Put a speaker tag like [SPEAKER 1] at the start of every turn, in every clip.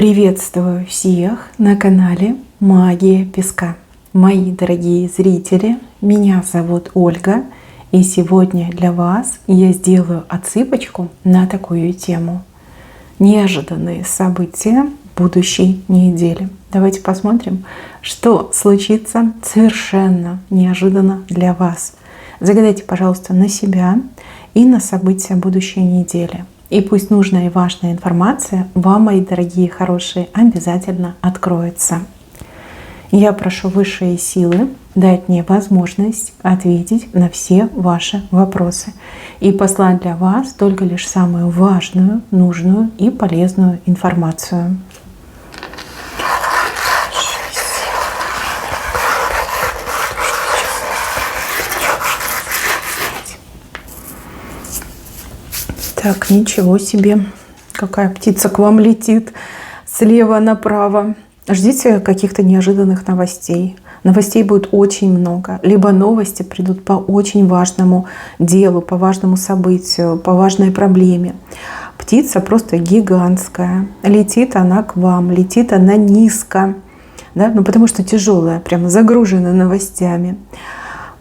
[SPEAKER 1] Приветствую всех на канале Магия Песка. Мои дорогие зрители, меня зовут Ольга, и сегодня для вас я сделаю отсыпочку на такую тему. Неожиданные события будущей недели. Давайте посмотрим, что случится совершенно неожиданно для вас. Загадайте, пожалуйста, на себя и на события будущей недели. И пусть нужная и важная информация вам, мои дорогие хорошие, обязательно откроется. Я прошу высшие силы дать мне возможность ответить на все ваши вопросы и послать для вас только лишь самую важную, нужную и полезную информацию. Так, ничего себе, какая птица к вам летит слева направо. Ждите каких-то неожиданных новостей. Новостей будет очень много. Либо новости придут по очень важному делу, по важному событию, по важной проблеме. Птица просто гигантская. Летит она к вам, летит она низко. Да? Ну, потому что тяжелая, прямо загружена новостями.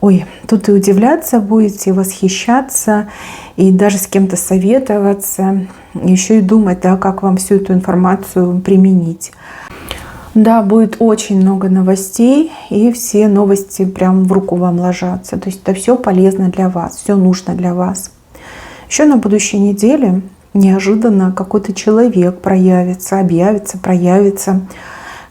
[SPEAKER 1] Ой, тут и удивляться будете, и восхищаться, и даже с кем-то советоваться, еще и думать, да, как вам всю эту информацию применить. Да, будет очень много новостей, и все новости прям в руку вам ложатся. То есть это все полезно для вас, все нужно для вас. Еще на будущей неделе неожиданно какой-то человек проявится.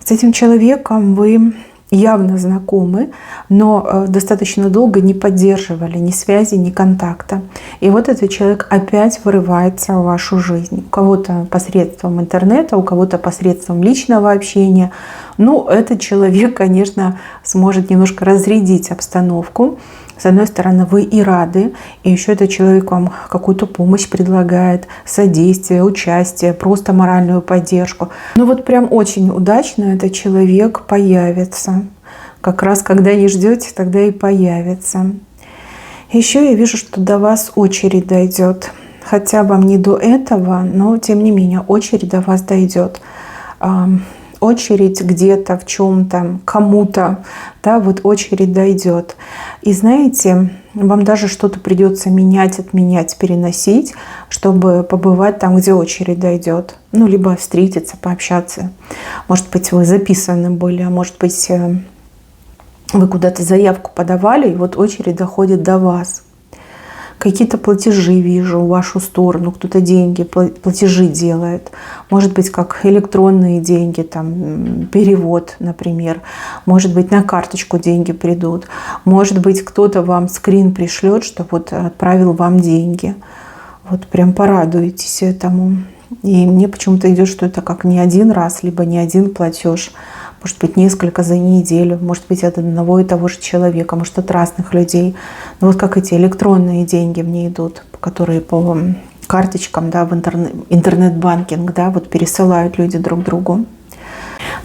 [SPEAKER 1] С этим человеком вы явно знакомы, но достаточно долго не поддерживали ни связи, ни контакта. И вот этот человек опять вырывается в вашу жизнь. У кого-то посредством интернета, у кого-то посредством личного общения. Ну, этот человек, конечно, сможет немножко разрядить обстановку. С одной стороны, вы и рады, и еще этот человек вам какую-то помощь предлагает, содействие, участие, просто моральную поддержку. Ну вот прям очень удачно этот человек появится. Как раз когда не ждете, тогда и появится. Еще я вижу, что до вас очередь дойдет. Хотя вам не до этого, но тем не менее очередь до вас дойдет. Очередь где-то в чем-то, кому-то, да, вот очередь дойдет. И знаете, вам даже что-то придется менять, отменять, переносить, чтобы побывать там, где очередь дойдет. Ну, либо встретиться, пообщаться. Может быть, вы записаны были, а может быть, вы куда-то заявку подавали, и вот очередь доходит до вас. Какие-то платежи вижу в вашу сторону, кто-то деньги, платежи делает. Может быть, как электронные деньги, там, перевод, например. Может быть, на карточку деньги придут. Может быть, кто-то вам скрин пришлет, что вот отправил вам деньги. Вот прям порадуетесь этому. И мне почему-то идет, что это как не один раз, либо не один платеж. Может быть, несколько за неделю, может быть, от одного и того же человека, может, от разных людей. Но вот как эти электронные деньги мне идут, которые по карточкам, да, в интернет-банкинг, да, вот пересылают люди друг другу.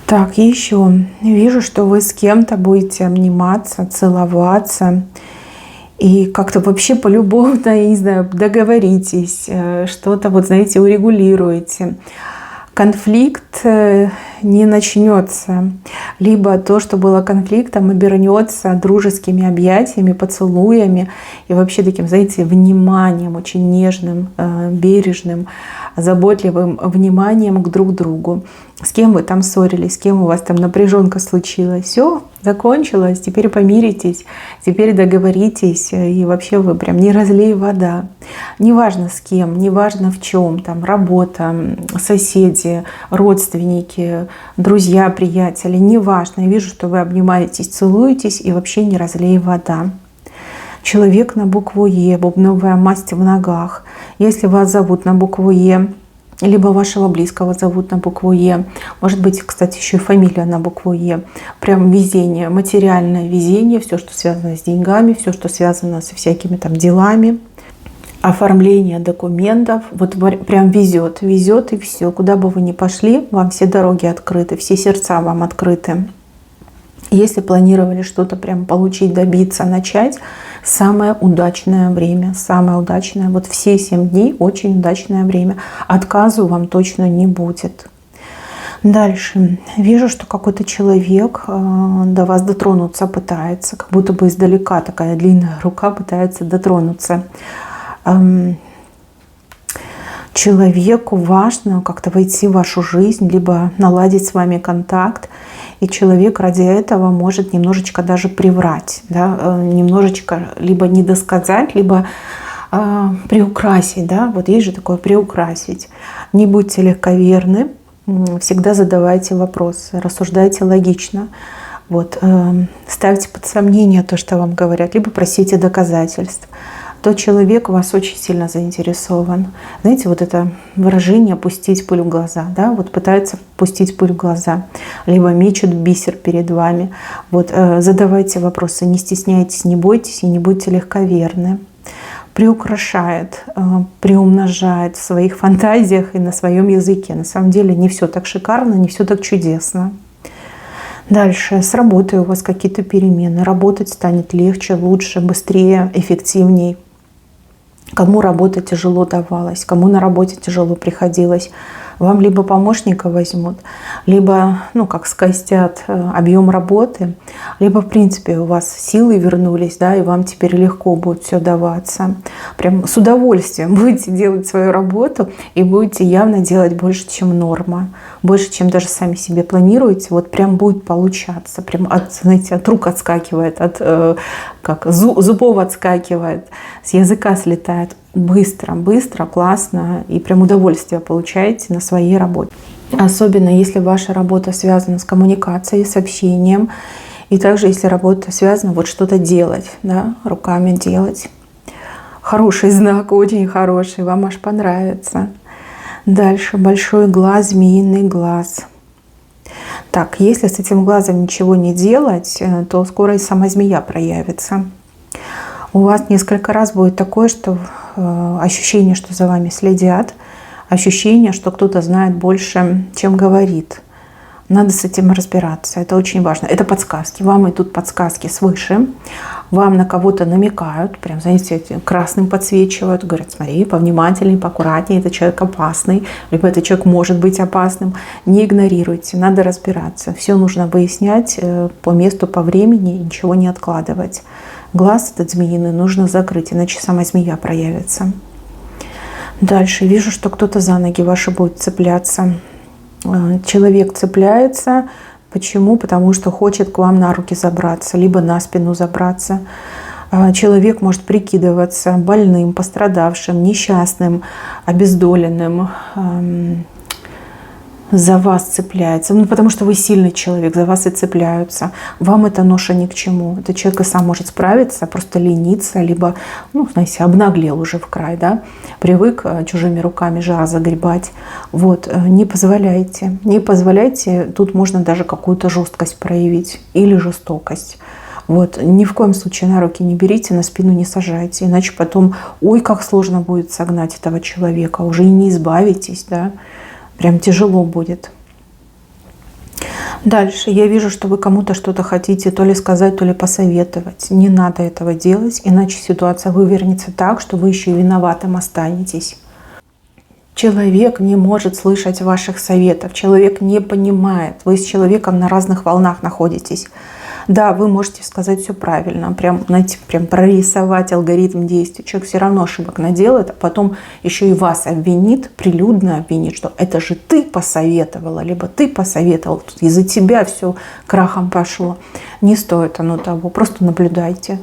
[SPEAKER 1] Так, еще вижу, что вы с кем-то будете обниматься, целоваться. И как-то вообще полюбовно, я не знаю, договоритесь, что-то, вот знаете, урегулируете. Конфликт не начнется, либо то, что было конфликтом, обернется дружескими объятиями, поцелуями и вообще таким, знаете, вниманием, очень нежным, бережным, заботливым вниманием к друг другу. С кем вы там ссорились, с кем у вас там напряженка случилась, все закончилось, теперь помиритесь, теперь договоритесь, и вообще вы прям не разлей вода. Неважно с кем, неважно в чем, там работа, соседи, родственники, друзья, приятели, неважно. Я вижу, что вы обнимаетесь, целуетесь, и вообще не разлей вода. Человек на букву Е, бубновая масть в ногах. Если вас зовут на букву Е, либо вашего близкого зовут на букву Е. Может быть, кстати, еще и фамилия на букву Е. Прям везение, материальное везение, все, что связано с деньгами, все, что связано со всякими там делами. Оформление документов. Вот прям везет, везет и все. Куда бы вы ни пошли, вам все дороги открыты, все сердца вам открыты. Если планировали что-то прям получить, добиться, начать, самое удачное время, самое удачное. Вот все 7 дней очень удачное время. Отказу вам точно не будет. Дальше. Вижу, что какой-то человек до вас дотронуться пытается, как будто бы издалека такая длинная рука пытается дотронуться. Человеку важно как-то войти в вашу жизнь, либо наладить с вами контакт. И человек ради этого может немножечко даже приврать, да? Немножечко либо недосказать, либо приукрасить. Да? Вот есть же такое приукрасить. Не будьте легковерны, всегда задавайте вопросы, рассуждайте логично. Вот, ставьте под сомнение то, что вам говорят, либо просите доказательств. Тот человек в вас очень сильно заинтересован. Знаете, вот это выражение «пустить пыль в глаза», да, вот пытается пустить пыль в глаза, либо мечут бисер перед вами. Вот, задавайте вопросы, не стесняйтесь, не бойтесь и не будьте легковерны. Приукрашает, приумножает в своих фантазиях и на своем языке. На самом деле не все так шикарно, не все так чудесно. Дальше. С работой у вас какие-то перемены. Работать станет легче, лучше, быстрее, эффективней. Кому работа тяжело давалась, кому на работе тяжело приходилось. Вам либо помощника возьмут, либо, как скостят объем работы, либо, в принципе, у вас силы вернулись, да, и вам теперь легко будет все даваться. Прям с удовольствием будете делать свою работу и будете явно делать больше, чем норма. Больше, чем даже сами себе планируете. Вот прям будет получаться. Прям от рук отскакивает, от зубов отскакивает, с языка слетает. Быстро, классно, и прям удовольствие получаете на своей работе. Особенно если ваша работа связана с коммуникацией, с общением, и также если работа связана вот что-то делать, да, руками делать. Хороший знак, очень хороший, вам аж понравится. Дальше большой глаз, змеиный глаз. Так, если с этим глазом ничего не делать, то скоро и сама змея проявится. У вас несколько раз будет такое, что ощущение, что за вами следят, ощущение, что кто-то знает больше, чем говорит. Надо с этим разбираться, это очень важно. Это подсказки, вам идут подсказки свыше, вам на кого-то намекают, прям, знаете, красным подсвечивают, говорят, смотри, повнимательней, поаккуратнее, этот человек опасный, либо этот человек может быть опасным. Не игнорируйте, надо разбираться. Все нужно выяснять по месту, по времени, ничего не откладывать. Глаз этот змеиный нужно закрыть, иначе сама змея проявится. Дальше вижу, что кто-то за ноги ваши будет цепляться. Человек цепляется. Почему? Потому что хочет к вам на руки забраться, либо на спину забраться. Человек может прикидываться больным, пострадавшим, несчастным, обездоленным. За вас цепляется. Потому что вы сильный человек, за вас и цепляются. Вам эта ноша ни к чему. Этот человек и сам может справиться, просто лениться, либо, знаете, обнаглел уже в край, да, привык чужими руками жар загребать. Вот, не позволяйте. Не позволяйте, тут можно даже какую-то жесткость проявить или жестокость. Вот, ни в коем случае на руки не берите, на спину не сажайте, иначе потом, ой, как сложно будет согнать этого человека, уже и не избавитесь, да. Прям тяжело будет. Дальше. Я вижу, что вы кому-то что-то хотите то ли сказать, то ли посоветовать. Не надо этого делать, иначе ситуация вывернется так, что вы еще и виноватым останетесь. Человек не может слышать ваших советов. Человек не понимает. Вы с человеком на разных волнах находитесь. Да, вы можете сказать все правильно, прям прорисовать алгоритм действий. Человек все равно ошибок наделает, а потом еще и вас обвинит, прилюдно обвинит, что это же ты посоветовала, либо ты посоветовал, из-за тебя все крахом пошло. Не стоит оно того, просто наблюдайте.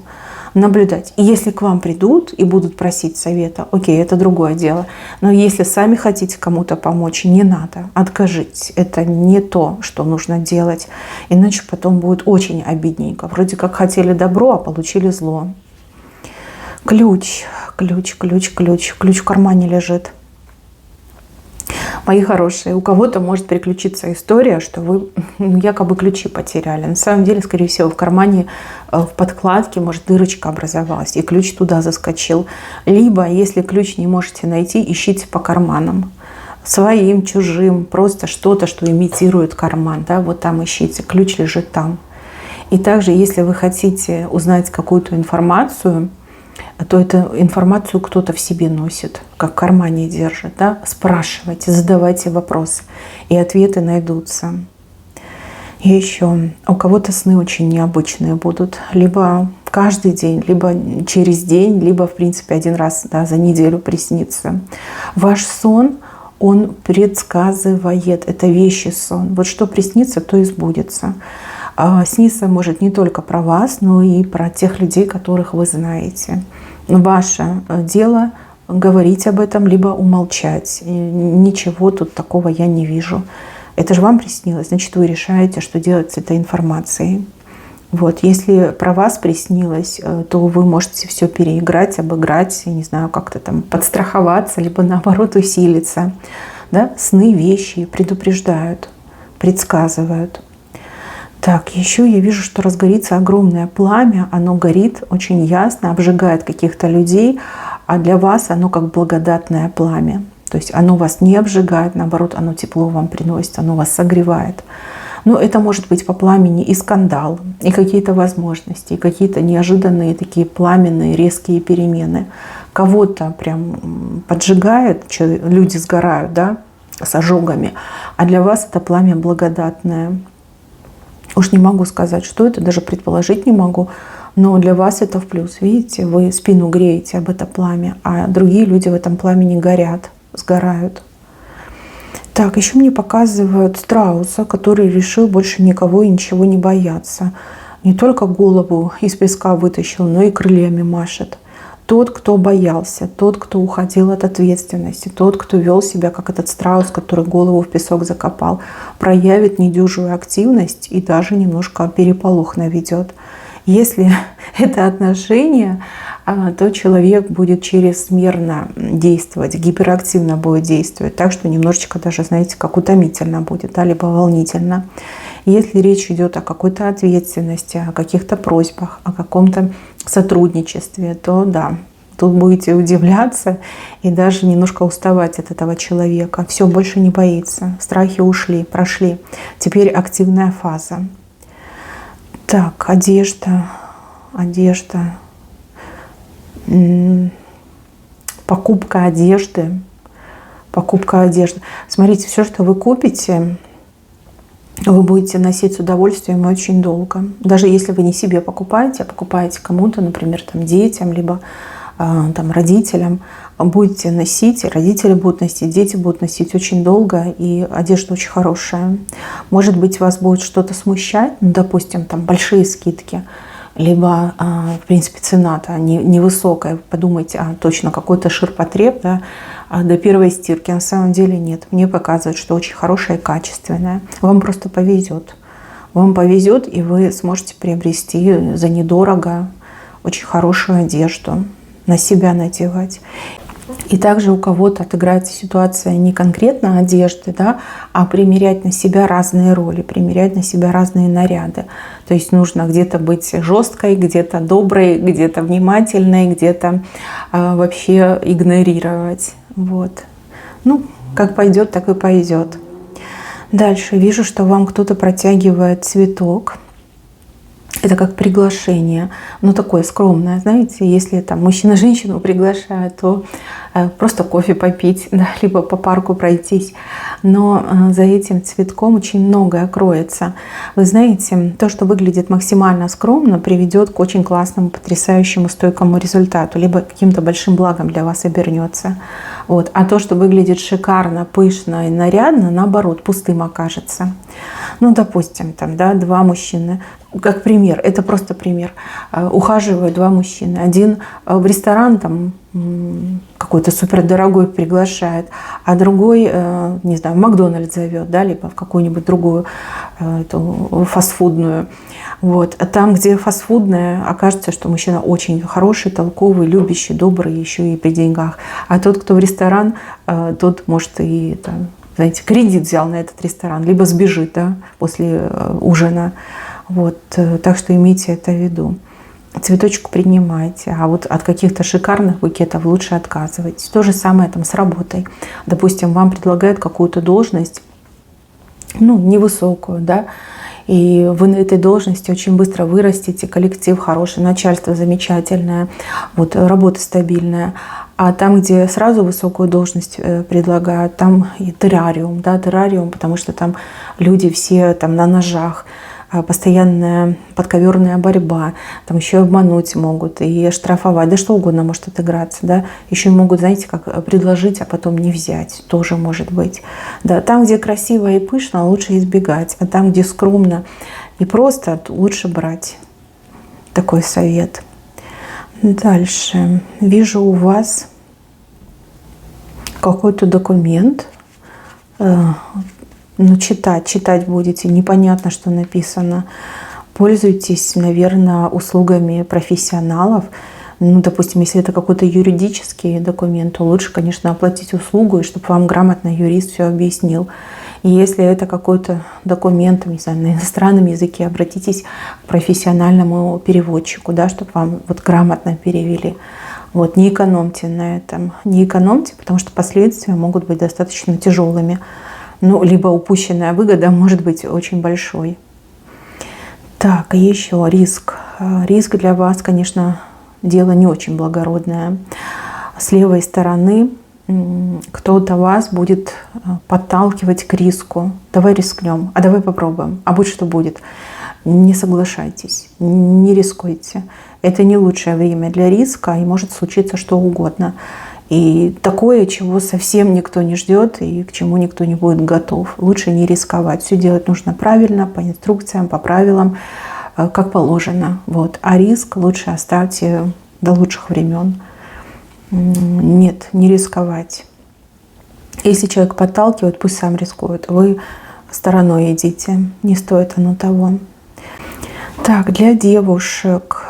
[SPEAKER 1] Наблюдать. И если к вам придут и будут просить совета, окей, это другое дело. Но если сами хотите кому-то помочь, не надо, откажитесь. Это не то, что нужно делать. Иначе потом будет очень обидненько. Вроде как хотели добро, а получили зло. Ключ в кармане лежит. Мои хорошие, у кого-то может приключиться история, что вы якобы ключи потеряли. На самом деле, скорее всего, в кармане, в подкладке, может, дырочка образовалась, и ключ туда заскочил. Либо, если ключ не можете найти, ищите по карманам. Своим, чужим, просто что-то, что имитирует карман. Да? Вот там ищите, ключ лежит там. И также, если вы хотите узнать какую-то информацию, то эту информацию кто-то в себе носит, как в кармане держит. Да? Спрашивайте, задавайте вопросы, и ответы найдутся. И еще у кого-то сны очень необычные будут. Либо каждый день, либо через день, либо, в принципе, один раз, да, за неделю приснится. Ваш сон, он предсказывает. Это вещий сон. Вот что приснится, то и сбудется. Снится может не только про вас, но и про тех людей, которых вы знаете. Ваше дело говорить об этом, либо умолчать. И ничего тут такого я не вижу. Это же вам приснилось, значит, вы решаете, что делать с этой информацией. Вот. Если про вас приснилось, то вы можете все переиграть, обыграть, не знаю, как-то там подстраховаться, либо наоборот усилиться. Да? Сны, вещи предупреждают, предсказывают. Так, еще я вижу, что разгорится огромное пламя, оно горит очень ясно, обжигает каких-то людей, а для вас оно как благодатное пламя. То есть оно вас не обжигает, наоборот, оно тепло вам приносит, оно вас согревает. Но это может быть по пламени и скандал, и какие-то возможности, и какие-то неожиданные такие пламенные, резкие перемены. Кого-то прям поджигает, люди сгорают, да, с ожогами, а для вас это пламя благодатное. Уж не могу сказать, что это, даже предположить не могу, но для вас это в плюс. Видите, вы спину греете об это пламя, а другие люди в этом пламени горят, сгорают. Так, еще мне показывают страуса, который решил больше никого и ничего не бояться. Не только голову из песка вытащил, но и крыльями машет. Тот, кто боялся, тот, кто уходил от ответственности, тот, кто вел себя как этот страус, который голову в песок закопал, проявит недюжую активность и даже немножко переполох наведет. Если это отношение, то человек будет чрезмерно действовать, гиперактивно будет действовать, так что немножечко даже, знаете, как утомительно будет, да, либо волнительно. Если речь идет о какой-то ответственности, о каких-то просьбах, о каком-то сотрудничестве, то да, тут будете удивляться и даже немножко уставать от этого человека. Все, больше не боится, страхи ушли, прошли. Теперь активная фаза. Так, одежда. Покупка одежды. Смотрите, все, что вы купите, вы будете носить с удовольствием и очень долго. Даже если вы не себе покупаете, а покупаете кому-то, например, там, детям, либо там, родителям, будете носить, и родители будут носить, дети будут носить очень долго, и одежда очень хорошая. Может быть, вас будет что-то смущать, ну, допустим, там большие скидки, либо, в принципе, цена-то невысокая. Подумайте, точно какой-то ширпотреб, да, до первой стирки. На самом деле нет. Мне показывают, что очень хорошая и качественная. Вам просто повезет. Вам повезет, и вы сможете приобрести за недорого очень хорошую одежду, на себя надевать. И также у кого-то отыграется ситуация не конкретно одежды, да, а примерять на себя разные роли, примерять на себя разные наряды. То есть нужно где-то быть жесткой, где-то доброй, где-то внимательной, где-то вообще игнорировать. Вот. Ну, как пойдет, так и пойдет. Дальше вижу, что вам кто-то протягивает цветок. Это как приглашение, но такое скромное, знаете, если там мужчина женщину приглашает, то просто кофе попить, да, либо по парку пройтись. Но за этим цветком очень многое кроется. Вы знаете, то, что выглядит максимально скромно, приведет к очень классному, потрясающему, стойкому результату, либо каким-то большим благом для вас обернется. Вот. А то, что выглядит шикарно, пышно и нарядно, наоборот, пустым окажется. Ну, допустим, там, да, два мужчины, как пример, это просто пример, ухаживают два мужчины. Один в ресторан там какой-то супердорогой приглашает, а другой, не знаю, в Макдональдс зовет, да, либо в какую-нибудь другую эту фастфудную. Вот. А там, где фастфудная, окажется, что мужчина очень хороший, толковый, любящий, добрый, еще и при деньгах. А тот, кто в ресторан, тот, может, и там, знаете, кредит взял на этот ресторан, либо сбежит, да, после ужина. Вот. Так что имейте это в виду. Цветочек принимайте, а вот от каких-то шикарных букетов лучше отказывайтесь. То же самое там с работой. Допустим, вам предлагают какую-то должность, ну, невысокую, да, И вы на этой должности очень быстро вырастете, коллектив хороший, начальство замечательное, вот, работа стабильная. А там, где сразу высокую должность предлагают, там и террариум, да, террариум, потому что там люди все там на ножах, постоянная подковерная борьба, там еще и обмануть могут, и оштрафовать, да что угодно может отыграться, да, еще и могут, знаете, как предложить, а потом не взять, тоже может быть. Да, там, где красиво и пышно, лучше избегать, а там, где скромно и просто, лучше брать. Такой совет. Дальше. Вижу у вас какой-то документ, ну, читать будете, непонятно, что написано. Пользуйтесь, наверное, услугами профессионалов. Ну, допустим, если это какой-то юридический документ, то лучше, конечно, оплатить услугу, и чтобы вам грамотно юрист все объяснил. И если это какой-то документ, не знаю, на иностранном языке, обратитесь к профессиональному переводчику, да, чтобы вам вот грамотно перевели. Вот, не экономьте на этом, не экономьте, потому что последствия могут быть достаточно тяжелыми. Ну, либо упущенная выгода может быть очень большой. Так, еще риск. Риск для вас, конечно, дело не очень благородное. С левой стороны кто-то вас будет подталкивать к риску. Давай рискнем, а давай попробуем, а будь что будет. Не соглашайтесь, не рискуйте. Это не лучшее время для риска, и может случиться что угодно. И такое, чего совсем никто не ждет и к чему никто не будет готов. Лучше не рисковать. Все делать нужно правильно, по инструкциям, по правилам, как положено. Вот. А риск лучше оставьте до лучших времен. Нет, не рисковать. Если человек подталкивает, пусть сам рискует. Вы стороной идите. Не стоит оно того. Так, для девушек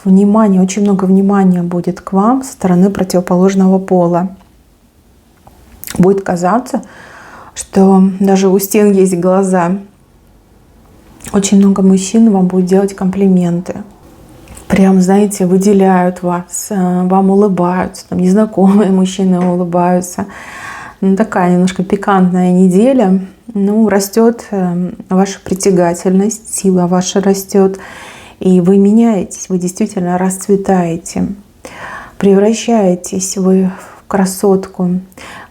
[SPEAKER 1] внимание, очень много внимания будет к вам со стороны противоположного пола. Будет казаться, что даже у стен есть глаза. Очень много мужчин вам будет делать комплименты. Прям, знаете, выделяют вас, вам улыбаются. Там незнакомые мужчины улыбаются. Ну, такая немножко пикантная неделя. Ну, растет ваша притягательность, сила ваша растет. И вы меняетесь, вы действительно расцветаете, превращаетесь вы в красотку,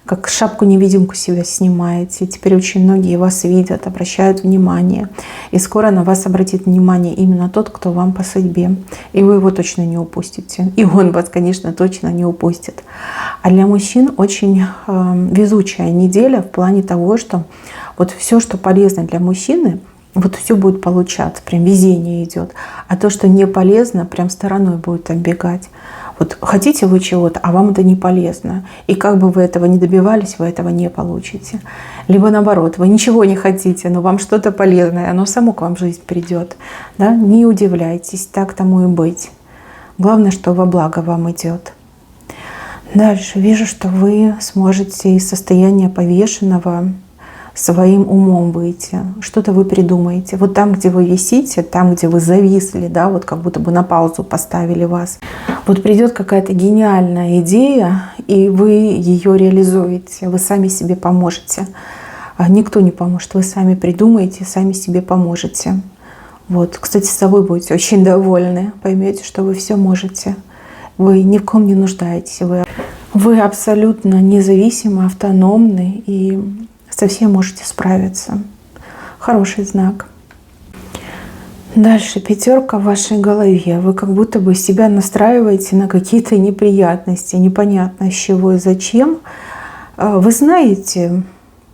[SPEAKER 1] как шапку-невидимку себя снимаете. Теперь очень многие вас видят, обращают внимание. И скоро на вас обратит внимание именно тот, кто вам по судьбе. И вы его точно не упустите. И он вас, конечно, точно не упустит. А для мужчин очень везучая неделя в плане того, что вот все, что полезно для мужчины, вот все будет получаться, прям везение идет. А то, что не полезно, прям стороной будет оббегать. Вот хотите вы чего-то, а вам это не полезно. И как бы вы этого не добивались, вы этого не получите. Либо наоборот, вы ничего не хотите, но вам что-то полезное, оно само к вам в жизнь придет. Да? Не удивляйтесь, так тому и быть. Главное, что во благо вам идет. Дальше вижу, что вы сможете из состояния повешенного своим умом выйти, что-то вы придумаете. Вот там, где вы висите, там, где вы зависли, да, вот как будто бы на паузу поставили вас, вот придет какая-то гениальная идея, и вы ее реализуете, вы сами себе поможете. Никто не поможет, вы сами придумаете, сами себе поможете. Вот, кстати, с собой будете очень довольны, поймете, что вы все можете. Вы ни в ком не нуждаетесь, вы абсолютно независимы, автономны и совсем можете справиться. Хороший знак. Дальше пятерка в вашей голове. Вы как будто бы себя настраиваете на какие-то неприятности, непонятно с чего и зачем. Вы знаете,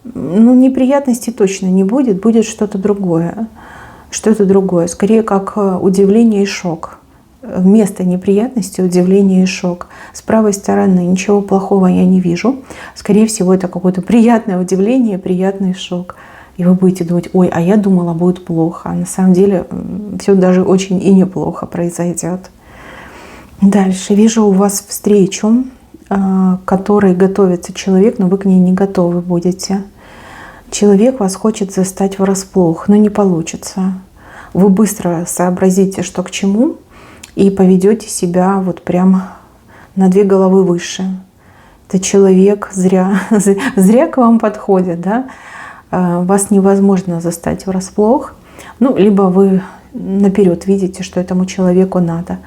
[SPEAKER 1] ну, неприятностей точно не будет, будет что-то другое. Что-то другое. Скорее как удивление и шок. Вместо неприятности удивление и шок. С правой стороны ничего плохого я не вижу. Скорее всего, это какое-то приятное удивление, приятный шок. И вы будете думать, ой, а я думала, будет плохо. А на самом деле все даже очень и неплохо произойдет. Дальше вижу у вас встречу, к которой готовится человек, но вы к ней не готовы будете. Человек вас хочет застать врасплох, но не получится. Вы быстро сообразите, что к чему, и поведете себя вот прям на 2 головы выше. Это человек зря к вам подходит, да? Вас невозможно застать врасплох. Ну, либо вы наперед видите, что этому человеку надо,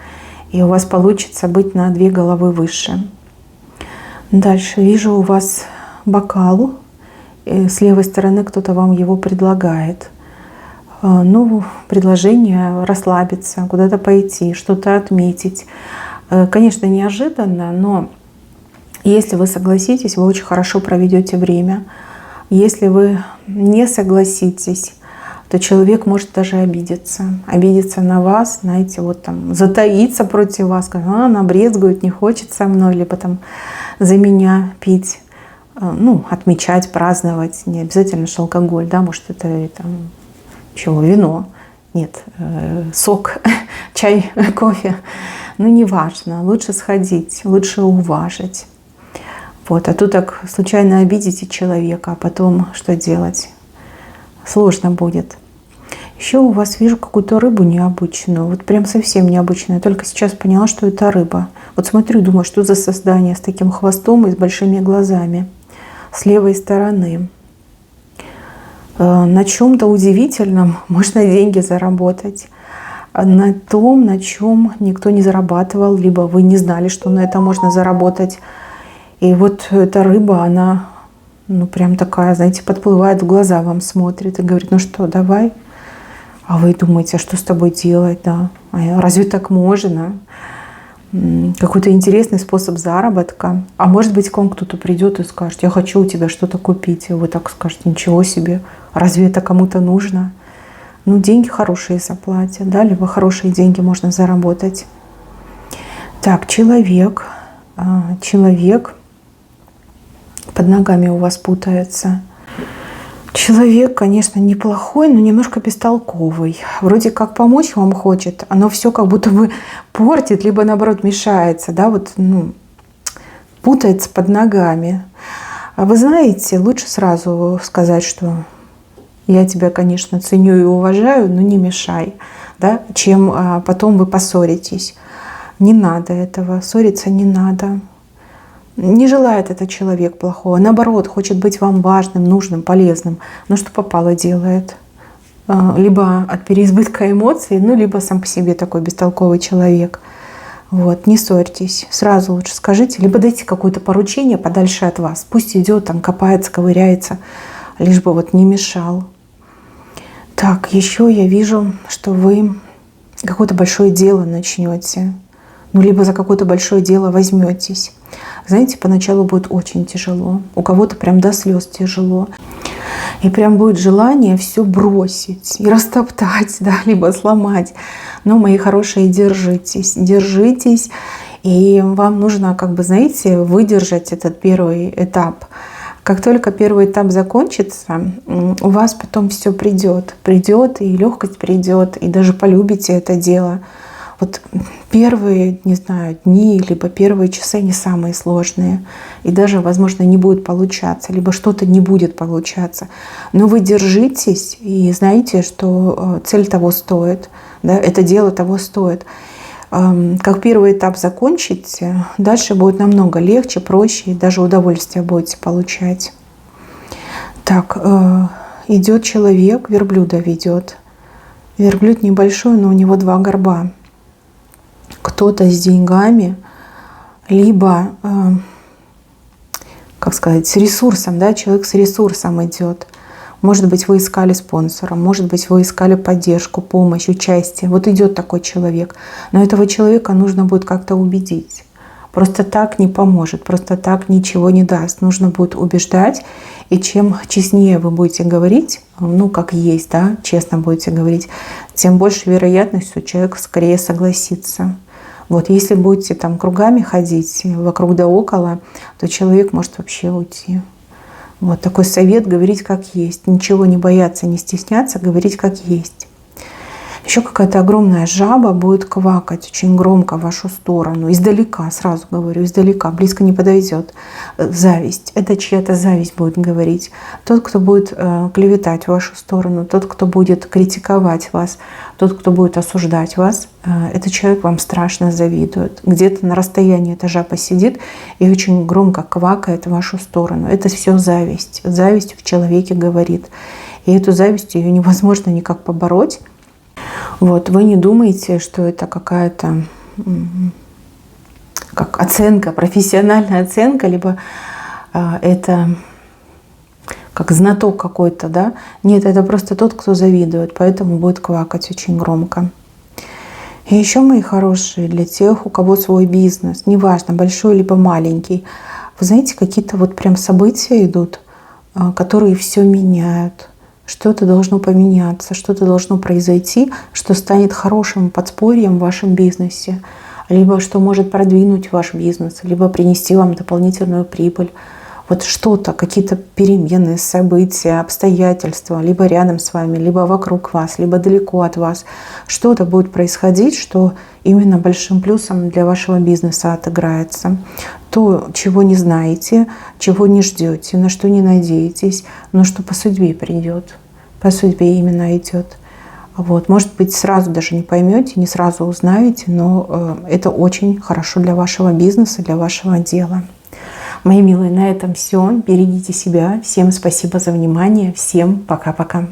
[SPEAKER 1] и у вас получится быть на 2 головы выше. Дальше вижу у вас бокал, с левой стороны кто-то вам его предлагает. Ну, предложение расслабиться, куда-то пойти, что-то отметить. Конечно, неожиданно, но если вы согласитесь, вы очень хорошо проведете время. Если вы не согласитесь, то человек может даже обидеться. Обидеться на вас, знаете, вот там затаиться против вас, сказать, она брезгует, не хочет со мной, либо там за меня пить, ну, отмечать, праздновать. Не обязательно же алкоголь, да, может это там, чего, вино, нет, сок, чай, кофе. Ну, неважно, лучше сходить, лучше уважить. Вот, а тут так случайно обидите человека, а потом что делать? Сложно будет. Еще у вас вижу какую-то рыбу необычную, вот прям совсем необычную. Я только сейчас поняла, что это рыба. Вот смотрю, думаю, что за создание с таким хвостом и с большими глазами. С левой стороны. На чем-то удивительном можно деньги заработать. На том, на чем никто не зарабатывал, либо вы не знали, что на это можно заработать. И вот эта рыба, она, ну, прям такая, знаете, подплывает в глаза, вам смотрит и говорит, ну что, давай. А вы думаете, а что с тобой делать, да? А разве так можно? Какой-то интересный способ заработка. А может быть, к вам кто-то придет и скажет, я хочу у тебя что-то купить. И вы так скажете, ничего себе, разве это кому-то нужно? Ну, деньги хорошие заплатят, да, либо хорошие деньги можно заработать. Так, человек под ногами у вас путается. Человек, конечно, неплохой, но немножко бестолковый. Вроде как помочь вам хочет, но все как будто бы портит, либо наоборот мешается, да, вот, ну, путается под ногами. А вы знаете, лучше сразу сказать, что я тебя, конечно, ценю и уважаю, но не мешай, да, чем потом вы поссоритесь. Не надо этого, ссориться не надо. Не желает этот человек плохого, наоборот, хочет быть вам важным, нужным, полезным, но что попало делает. Либо от переизбытка эмоций, ну, либо сам по себе такой бестолковый человек. Вот, не ссорьтесь, сразу лучше скажите, либо дайте какое-то поручение подальше от вас. Пусть идет, там, копается, ковыряется, лишь бы вот не мешал. Так, еще я вижу, что вы какое-то большое дело начнете, ну, либо за какое-то большое дело возьметесь. Знаете, поначалу будет очень тяжело. У кого-то прям до слез тяжело. И прям будет желание все бросить и растоптать, да, либо сломать. Но, мои хорошие, держитесь, держитесь. И вам нужно, как бы, знаете, выдержать этот первый этап. Как только первый этап закончится, у вас потом все придет. Придет, и легкость придет, и даже полюбите это дело. Вот первые, не знаю, дни, либо первые часы не самые сложные. И даже, возможно, не будет получаться, либо что-то не будет получаться. Но вы держитесь и знаете, что цель того стоит, да, это дело того стоит. Как первый этап закончите, дальше будет намного легче, проще, и даже удовольствие будете получать. Так, идет человек, верблюда ведет. Верблюд небольшой, но у него 2 горба. Кто-то с деньгами, либо, как сказать, с ресурсом, да, человек с ресурсом идет. Может быть, вы искали спонсора, может быть, вы искали поддержку, помощь, участие. Вот идет такой человек. Но этого человека нужно будет как-то убедить. Просто так не поможет, просто так ничего не даст. Нужно будет убеждать. И чем честнее вы будете говорить, ну, как есть, да, честно будете говорить, тем больше вероятность, что человек скорее согласится. Вот, если будете там кругами ходить, вокруг да около, то человек может вообще уйти. Вот такой совет: говорить как есть. Ничего не бояться, не стесняться, говорить как есть. Еще какая-то огромная жаба будет квакать очень громко в вашу сторону. Издалека, сразу говорю, издалека, близко не подойдет. Зависть. Это чья-то зависть будет говорить. Тот, кто будет клеветать в вашу сторону, тот, кто будет критиковать вас, тот, кто будет осуждать вас, этот человек вам страшно завидует. Где-то на расстоянии эта жаба сидит и очень громко квакает в вашу сторону. Это все зависть. Зависть в человеке говорит. И эту зависть, ее невозможно никак побороть. Вот, вы не думаете, что это какая-то как оценка, профессиональная оценка, либо это как знаток какой-то, да? Нет, это просто тот, кто завидует, поэтому будет квакать очень громко. И еще, мои хорошие, для тех, у кого свой бизнес, неважно, большой либо маленький, вы знаете, какие-то вот прям события идут, которые все меняют. Что-то должно поменяться, что-то должно произойти, что станет хорошим подспорьем в вашем бизнесе, либо что может продвинуть ваш бизнес, либо принести вам дополнительную прибыль. Вот что-то, какие-то перемены, события, обстоятельства, либо рядом с вами, либо вокруг вас, либо далеко от вас. Что-то будет происходить, что именно большим плюсом для вашего бизнеса отыграется. То, чего не знаете, чего не ждете, на что не надеетесь, но что по судьбе придет, по судьбе именно идет. Вот. Может быть, сразу даже не поймете, не сразу узнаете, но это очень хорошо для вашего бизнеса, для вашего дела. Мои милые, на этом все. Берегите себя. Всем спасибо за внимание. Всем пока-пока.